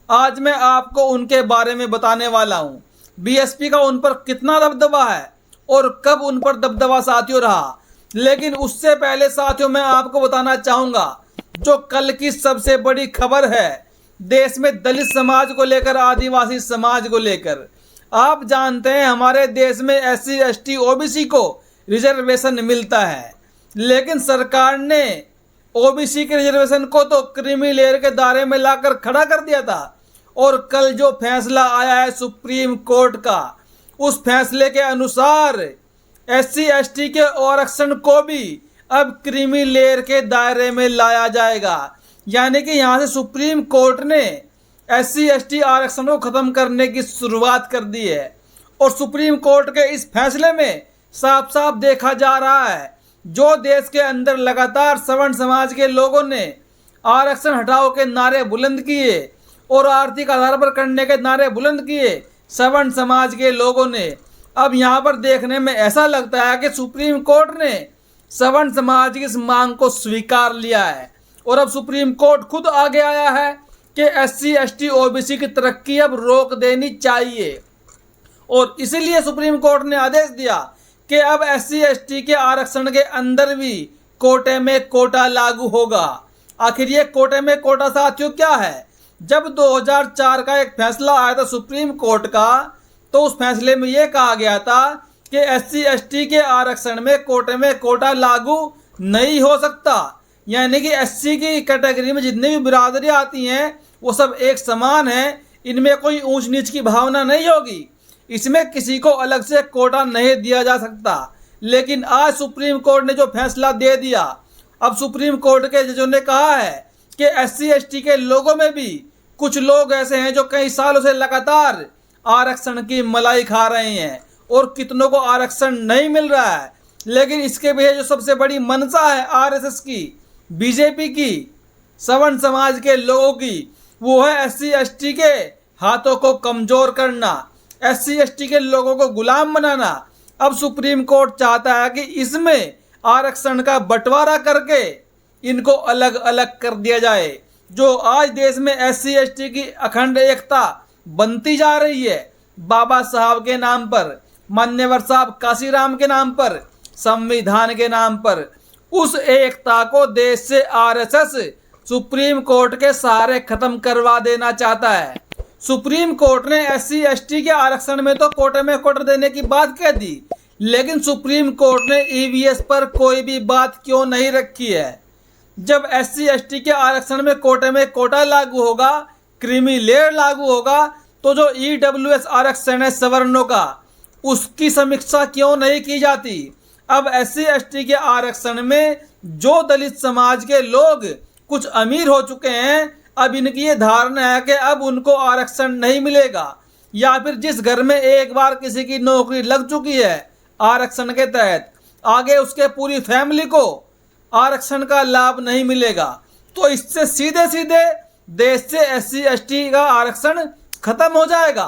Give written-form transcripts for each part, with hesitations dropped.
आज मैं आपको उनके बारे में बताने वाला हूँ। बीएसपी का उन पर कितना दबदबा है और कब उन पर दबदबा साथियों रहा। लेकिन उससे पहले साथियों मैं आपको बताना चाहूँगा जो कल की सबसे बड़ी खबर है देश में दलित समाज को लेकर, आदिवासी समाज को लेकर। आप जानते हैं हमारे देश में SC ST OBC को रिजर्वेशन मिलता है, लेकिन सरकार ने OBC के रिजर्वेशन को तो क्रीमी लेयर के दायरे में लाकर खड़ा कर दिया था। और कल जो फैसला आया है सुप्रीम कोर्ट का, उस फैसले के अनुसार SC ST के आरक्षण को भी अब क्रीमी लेयर के दायरे में लाया जाएगा। यानी कि यहाँ से सुप्रीम कोर्ट ने SC ST आरक्षण को खत्म करने की शुरुआत कर दी है। और सुप्रीम कोर्ट के इस फैसले में साफ साफ देखा जा रहा है जो देश के अंदर लगातार सवर्ण समाज के लोगों ने आरक्षण हटाओ के नारे बुलंद किए और आर्थिक आधार पर करने के नारे बुलंद किए सवर्ण समाज के लोगों ने, अब यहाँ पर देखने में ऐसा लगता है कि सुप्रीम कोर्ट ने सवर्ण समाज की इस मांग को स्वीकार लिया है। और अब सुप्रीम कोर्ट खुद आगे आया है कि SC ST OBC की तरक्की अब रोक देनी चाहिए। और इसीलिए सुप्रीम कोर्ट ने आदेश दिया कि अब SC ST के आरक्षण के अंदर भी कोटे में कोटा लागू होगा। आखिर ये कोटे में कोटा साथियों क्या है? जब 2004 का एक फैसला आया था सुप्रीम कोर्ट का, तो उस फैसले में ये कहा गया था कि SC ST के आरक्षण में कोटा लागू नहीं हो सकता। यानी कि SC की कैटेगरी में जितनी भी बिरादरी आती हैं वो सब एक समान है, इनमें कोई ऊंच नीच की भावना नहीं होगी, इसमें किसी को अलग से कोटा नहीं दिया जा सकता। लेकिन आज सुप्रीम कोर्ट ने जो फैसला दे दिया, अब सुप्रीम कोर्ट के जजों ने कहा है कि SC ST के लोगों में भी कुछ लोग ऐसे हैं जो कई सालों से लगातार आरक्षण की मलाई खा रहे हैं और कितनों को आरक्षण नहीं मिल रहा है। लेकिन इसके पीछे जो सबसे बड़ी मंशा है RSS की, BJP की, सवर्ण समाज के लोगों की, वो है SC ST के हाथों को कमजोर करना, SC ST के लोगों को गुलाम बनाना। अब सुप्रीम कोर्ट चाहता है कि इसमें आरक्षण का बंटवारा करके इनको अलग अलग कर दिया जाए। जो आज देश में SC ST की अखंड एकता बनती जा रही है बाबा साहब के नाम पर, मान्यवर साहब काशीराम के नाम पर, संविधान के नाम पर, उस एकता को देश से RSS सुप्रीम कोर्ट के सहारे खत्म करवा देना चाहता है। सुप्रीम कोर्ट ने SC ST के आरक्षण में तो कोटे में कोटा देने की बात कह दी, लेकिन सुप्रीम कोर्ट ने EVS पर कोई भी बात क्यों नहीं रखी है? जब SC ST के आरक्षण में कोटा लागू होगा, क्रीमी लेयर लागू होगा, तो जो EWS आरक्षण है सवर्णों का, उसकी समीक्षा क्यों नहीं की जाती? अब SC ST के आरक्षण में जो दलित समाज के लोग कुछ अमीर हो चुके हैं, अब इनकी ये धारणा है कि अब उनको आरक्षण नहीं मिलेगा, या फिर जिस घर में एक बार किसी की नौकरी लग चुकी है आरक्षण के तहत, आगे उसके पूरी फैमिली को आरक्षण का लाभ नहीं मिलेगा। तो इससे सीधे सीधे देश से SC ST का आरक्षण खत्म हो जाएगा।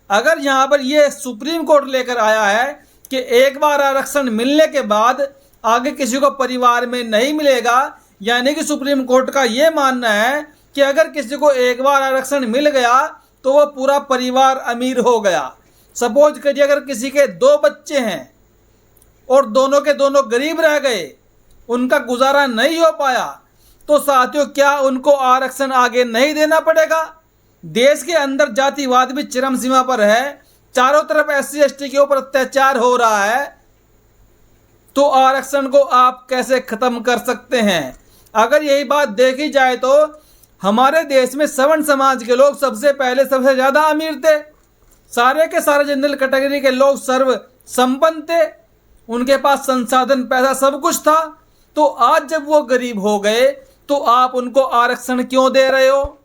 अगर यहाँ पर ये सुप्रीम कोर्ट लेकर आया है कि एक बार आरक्षण मिलने के बाद आगे किसी को परिवार में नहीं मिलेगा, यानी कि सुप्रीम कोर्ट का ये मानना है कि अगर किसी को एक बार आरक्षण मिल गया तो वह पूरा परिवार अमीर हो गया। सपोज करिए अगर किसी के 2 बच्चे हैं और दोनों के दोनों गरीब रह गए, उनका गुजारा नहीं हो पाया, तो साथियों क्या उनको आरक्षण आगे नहीं देना पड़ेगा? देश के अंदर जातिवाद भी चरम सीमा पर है, चारों तरफ SC ST के ऊपर अत्याचार हो रहा है, तो आरक्षण को आप कैसे खत्म कर सकते हैं? अगर यही बात देखी जाए तो हमारे देश में सवर्ण समाज के लोग सबसे पहले सबसे ज्यादा अमीर थे, सारे के सारे जनरल कैटेगरी के लोग सर्व संपन्न थे, उनके पास संसाधन पैसा सब कुछ था। तो आज जब वो गरीब हो गए तो आप उनको आरक्षण क्यों दे रहे हो?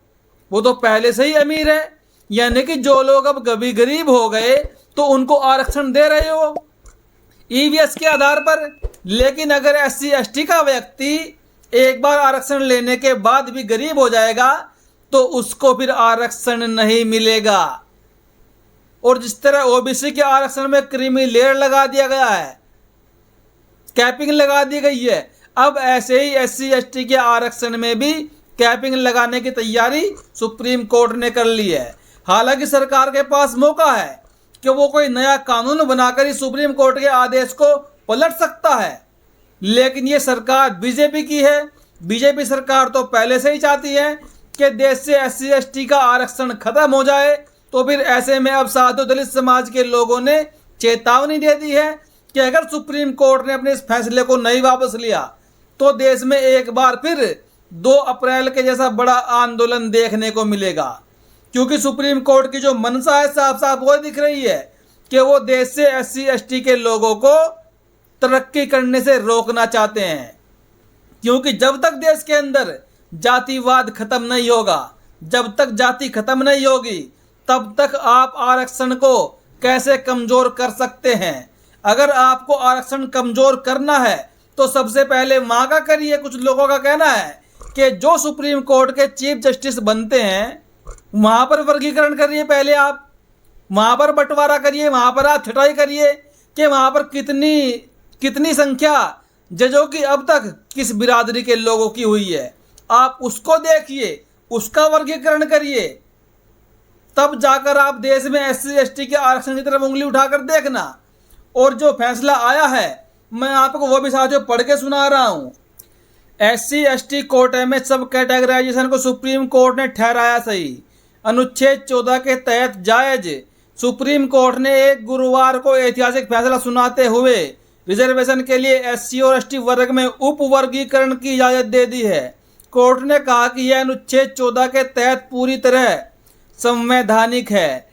वो तो पहले से ही अमीर है। यानी कि जो लोग अब कभी गरीब हो गए तो उनको आरक्षण दे रहे हो EVS के आधार पर। लेकिन अगर SC ST का व्यक्ति एक बार आरक्षण लेने के बाद भी गरीब हो जाएगा तो उसको फिर आरक्षण नहीं मिलेगा। और जिस तरह OBC के आरक्षण में क्रीमी लेयर लगा दिया गया है, कैपिंग लगा दी गई है, अब ऐसे ही SC ST के आरक्षण में भी कैपिंग लगाने की तैयारी सुप्रीम कोर्ट ने कर ली है। हालांकि सरकार के पास मौका है कि वो कोई नया कानून बनाकर ही सुप्रीम कोर्ट के आदेश को पलट सकता है, लेकिन ये सरकार बीजेपी की है। बीजेपी सरकार तो पहले से ही चाहती है कि देश से SC/ST का आरक्षण खत्म हो जाए। तो फिर ऐसे में अब साधु दलित समाज के लोगों ने चेतावनी दे दी है कि अगर सुप्रीम कोर्ट ने अपने इस फैसले को नहीं वापस लिया तो देश में एक बार फिर 2 अप्रैल के जैसा बड़ा आंदोलन देखने को मिलेगा। क्योंकि सुप्रीम कोर्ट की जो मंशा है साफ साफ वो दिख रही है कि वो देश से SC/ST के लोगों को तरक्की करने से रोकना चाहते हैं। क्योंकि जब तक देश के अंदर जातिवाद खत्म नहीं होगा, जब तक जाति खत्म नहीं होगी, तब तक आप आरक्षण को कैसे कमजोर कर सकते हैं। अगर आपको आरक्षण कमजोर करना है तो सबसे पहले वहां का करिए। कुछ लोगों का कहना है कि जो सुप्रीम कोर्ट के चीफ जस्टिस बनते हैं वहां पर वर्गीकरण करिए, पहले आप वहां पर बंटवारा करिए, वहां पर आप छटाई करिए कि वहां पर कितनी संख्या जजों की अब तक किस बिरादरी के लोगों की हुई है। आप उसको देखिए, उसका वर्गीकरण करिए, तब जाकर आप देश में SC/ST के आरक्षण की तरफ उंगली उठाकर देखना। और जो फैसला आया है मैं आपको वो भी साथियों पढ़ के सुना रहा हूँ। SC/ST कोटे में सब कैटेगराइजेशन को सुप्रीम कोर्ट ने ठहराया सही, अनुच्छेद 14 के तहत जायज। सुप्रीम कोर्ट ने एक गुरुवार को ऐतिहासिक फैसला सुनाते हुए रिजर्वेशन के लिए SC और ST वर्ग में उप वर्गीकरण की इजाजत दे दी है। कोर्ट ने कहा कि यह अनुच्छेद 14 के तहत पूरी तरह संवैधानिक है।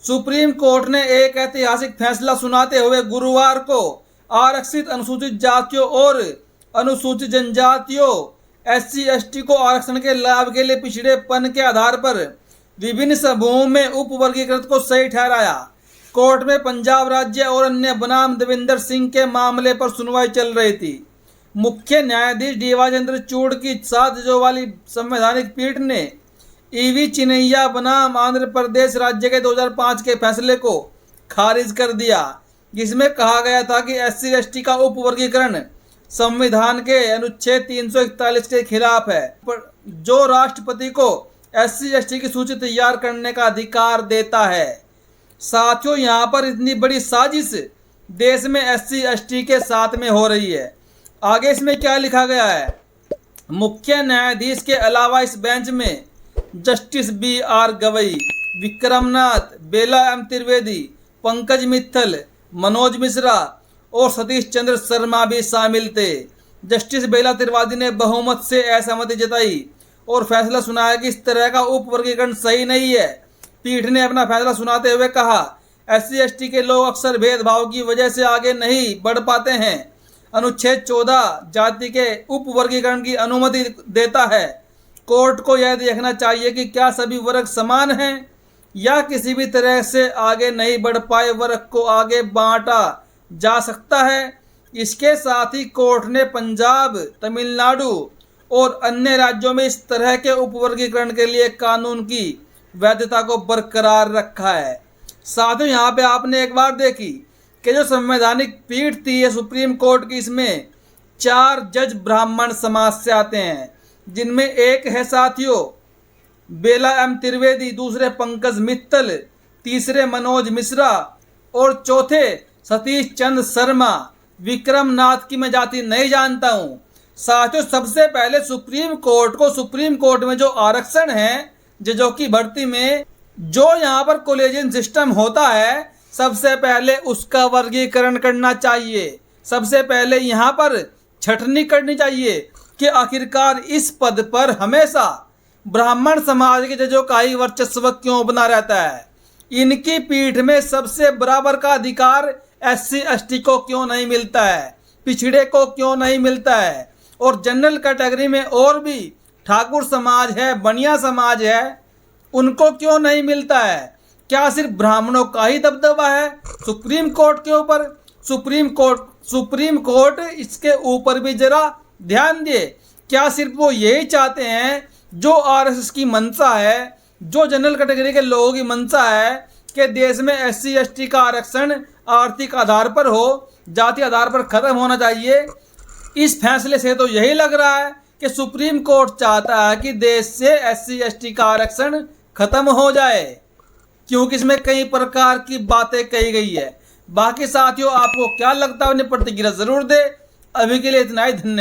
सुप्रीम कोर्ट ने एक ऐतिहासिक फैसला सुनाते हुए गुरुवार को आरक्षित अनुसूचित जातियों और अनुसूचित जनजातियों SC/ST को आरक्षण के लाभ के लिए पिछड़ेपन के आधार पर विभिन्न समूहों में उप वर्गीकृत को सही ठहराया। कोर्ट में पंजाब राज्य और अन्य बनाम देवेंद्र सिंह के मामले पर सुनवाई चल रही थी। मुख्य न्यायाधीश D.Y. चंद्रचूड़ की 7 जजों वाली संवैधानिक पीठ ने E.V. चिनैया बनाम आंध्र प्रदेश राज्य के 2005 के फैसले को खारिज कर दिया, जिसमें कहा गया था कि SC/ST का उप वर्गीकरण संविधान के अनुच्छेद 341 के खिलाफ है, जो राष्ट्रपति को SC/ST की सूची तैयार करने का अधिकार देता है। साथियों, यहाँ पर इतनी बड़ी साजिश देश में SC/ST के साथ में हो रही है। आगे इसमें क्या लिखा गया है? मुख्य न्यायाधीश के अलावा इस बेंच में जस्टिस B.R. गवई, विक्रमनाथ, बेला M. त्रिवेदी, पंकज मित्तल, मनोज मिश्रा और सतीश चंद्र शर्मा भी शामिल थे। जस्टिस बेला त्रिवेदी ने बहुमत से असहमति जताई और फैसला सुनाया कि इस तरह का उप वर्गीकरण सही नहीं है। पीठ ने अपना फैसला सुनाते हुए कहा, SC/ST के लोग अक्सर भेदभाव की वजह से आगे नहीं बढ़ पाते हैं। अनुच्छेद 14 जाति के उप वर्गीकरण की अनुमति देता है। कोर्ट को यह देखना चाहिए कि क्या सभी वर्ग समान हैं या किसी भी तरह से आगे नहीं बढ़ पाए वर्ग को आगे बांटा जा सकता है। इसके साथ ही कोर्ट ने पंजाब, तमिलनाडु और अन्य राज्यों में इस तरह के उप वर्गीकरण के लिए कानून की वैधता को बरकरार रखा है। साथ ही यहाँ पे आपने एक बार देखी कि जो संवैधानिक पीठ थी ये सुप्रीम कोर्ट की, इसमें 4 जज ब्राह्मण समाज से आते हैं, जिनमें एक है साथियों बेला M. त्रिवेदी, दूसरे पंकज मित्तल, तीसरे मनोज मिश्रा और चौथे सतीश चंद्र शर्मा। विक्रमनाथ की मैं जाति नहीं जानता हूं। साथियों, सबसे पहले सुप्रीम कोर्ट में जो आरक्षण है जजों की भर्ती में, जो यहाँ पर कॉलेजियन सिस्टम होता है, सबसे पहले उसका वर्गीकरण करना चाहिए। सबसे पहले यहाँ पर छटनी करनी चाहिए कि आखिरकार इस पद पर हमेशा ब्राह्मण समाज के जजों का ही वर्चस्व क्यों बना रहता है। इनकी पीठ में सबसे बराबर का अधिकार SC/ST को क्यों नहीं मिलता है, पिछड़े को क्यों नहीं मिलता है, और जनरल कैटेगरी में और भी ठाकुर समाज है, बनिया समाज है, उनको क्यों नहीं मिलता है। क्या सिर्फ ब्राह्मणों का ही दबदबा है सुप्रीम कोर्ट के ऊपर? सुप्रीम कोर्ट इसके ऊपर भी जरा ध्यान दे। क्या सिर्फ वो यही चाहते हैं जो RSS की मंशा है, जो जनरल कैटेगरी के लोगों की मंशा है कि देश में SC/ST का आरक्षण आर्थिक आधार पर हो, जाति आधार पर खत्म होना चाहिए? इस फैसले से तो यही लग रहा है कि सुप्रीम कोर्ट चाहता है कि देश से SC/ST का आरक्षण खत्म हो जाए, क्योंकि इसमें कई प्रकार की बातें कही गई है। बाकी साथियों, आपको क्या लगता है, अपनी प्रतिक्रिया जरूर दे। अभी के लिए इतना ही, धन्यवाद।